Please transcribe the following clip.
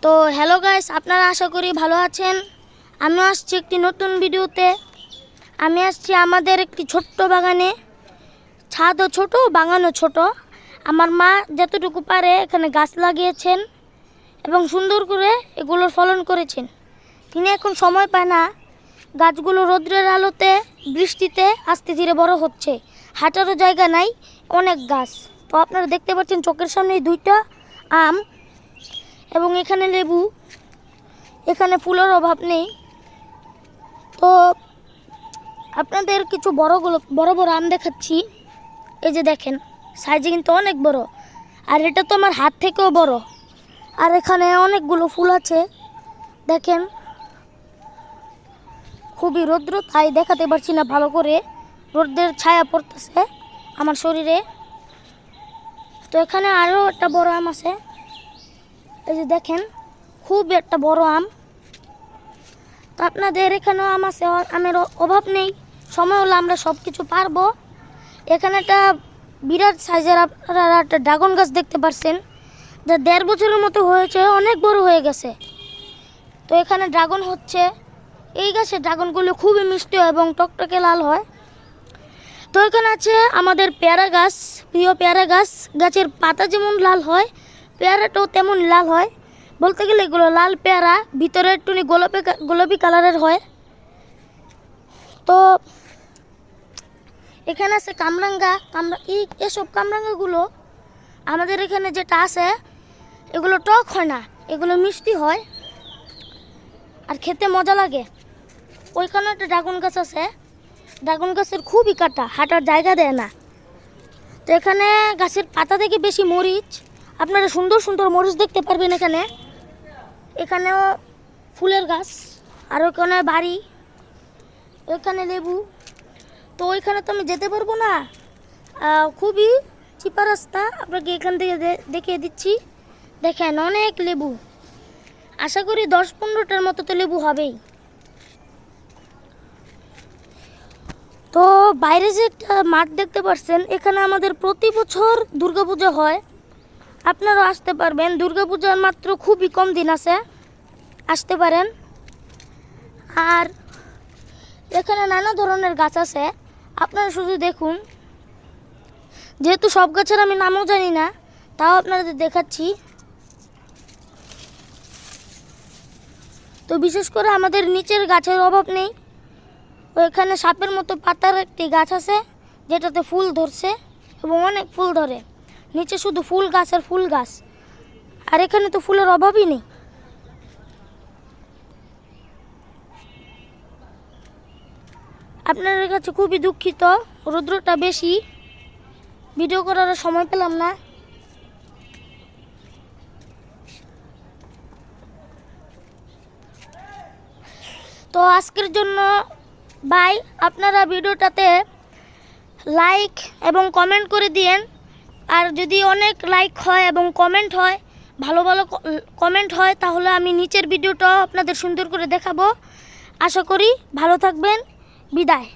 তো hello guys, আপনারা আশা করি ভালো আছেন। আমিও আসছি একটি নতুন ভিডিওতে। আমি আসছি আমাদের একটি ছোট্ট বাগানে। ছাদও ছোট, বাগানও ছোট। আমার মা যতটুকু পারে এখানে গাছ লাগিয়েছেন এবং সুন্দর করে এগুলোর ফলন করেছেন। তিনি এখন সময় পায় না। গাছগুলো রৌদ্রের আলোতে, বৃষ্টিতে আস্তে ধীরে বড় হচ্ছে। হাঁটারও জায়গা নাই, অনেক গাছ। তো আপনারা দেখতে পাচ্ছেন চোখের সামনে দুইটা আম এবং এখানে লেবু। এখানে ফুলের অভাব নেই। তো আপনাদের কিছু বড় বড় আম দেখাচ্ছি। এই যে দেখেন, সাইজে কিন্তু অনেক বড়, আর এটা তো আমার হাত থেকেও বড়। আর এখানে অনেকগুলো ফুল আছে, দেখেন। খুবই রৌদ্র, তাই দেখাতে পারছি না ভালো করে। রোদের ছায়া পড়তেছে আমার শরীরে। তো এখানে আরও একটা বড় আম আছে, এই যে দেখেন, খুব একটা বড় আম। তো আপনাদের এখানেও আম আছে, আমের অভাব নেই। সময় হলে আমরা সব কিছু পারবো। এখানে একটা বিরাট সাইজের আপনারা একটা ড্রাগন গাছ দেখতে পাচ্ছেন, যা 1.5 বছরের মতো হয়েছে, অনেক বড় হয়ে গেছে। তো এখানে ড্রাগন হচ্ছে। এই গাছের ড্রাগনগুলো খুবই মিষ্টি এবং টকটকে লাল হয়। তো এখানে আছে আমাদের পেয়ারা গাছ, প্রিয় পেয়ারা গাছ। গাছের পাতা যেমন লাল হয়, পেয়ারাটাও তেমন লাল হয়। বলতে গেলে এগুলো লাল পেয়ারা, ভিতরে একটু গোলাপি কালারের হয়। তো এখানে আছে কামরাঙ্গা। এসব কামরাঙ্গাগুলো আমাদের এখানে যেটা আছে, এগুলো টক হয় না, এগুলো মিষ্টি হয় আর খেতে মজা লাগে। ওইখানে একটা ড্রাগন গাছ আছে, ড্রাগন গাছের খুবই কাটা, হাঁটার জায়গা দেয় না। তো এখানে গাছের পাতা থেকে বেশি মরিচ, আপনারা সুন্দর সুন্দর মরিচ দেখতে পারবেন এখানে। এখানেও ফুলের গাছ, আর ওখানে বাড়ি, ওইখানে লেবু। তো ওইখানে তো আমি যেতে পারবো না, খুবই চিপা রাস্তা। আপনাকে এখান থেকে দেখিয়ে দিচ্ছি। দেখেন, অনেক লেবু। আশা করি 10-15টার মতো তো লেবু হবেই। তো বাইরে যে একটা মাঠ দেখতে পাচ্ছেন, এখানে আমাদের প্রতি বছর দুর্গাপূজা হয়। আপনারাও আসতে পারবেন। দুর্গাপূজার মাত্র খুবই কম দিন আছে, আসতে পারেন। আর এখানে নানা ধরনের গাছ আছে, আপনারা শুধু দেখুন। যেহেতু সব গাছের আমি নামও জানি না, তাও আপনাদের দেখাচ্ছি। তো বিশেষ করে আমাদের নিচের গাছের অভাব নেই। ওইখানে সাপের মতো পাতার একটি গাছ আছে, যেটাতে ফুল ধরছে এবং অনেক ফুল ধরে। নিচে শুধু ফুল গাছ আর ফুল গাছ, আর এখানে তো ফুলের অভাবই নেই। আপনাদের কাছে খুবই দুঃখিত, রৌদ্রটা বেশি, ভিডিও করার সময় পেলাম না। তো আজকের জন্য বাই। আপনারা ভিডিওটাতে লাইক এবং কমেন্ট করে দিয়েন। আর যদি অনেক লাইক হয় এবং কমেন্ট হয়, ভালো ভালো কমেন্ট হয়, তাহলে আমি নিচের ভিডিওটা আপনাদের সুন্দর করে দেখাবো। আশা করি ভালো থাকবেন। বিদায়।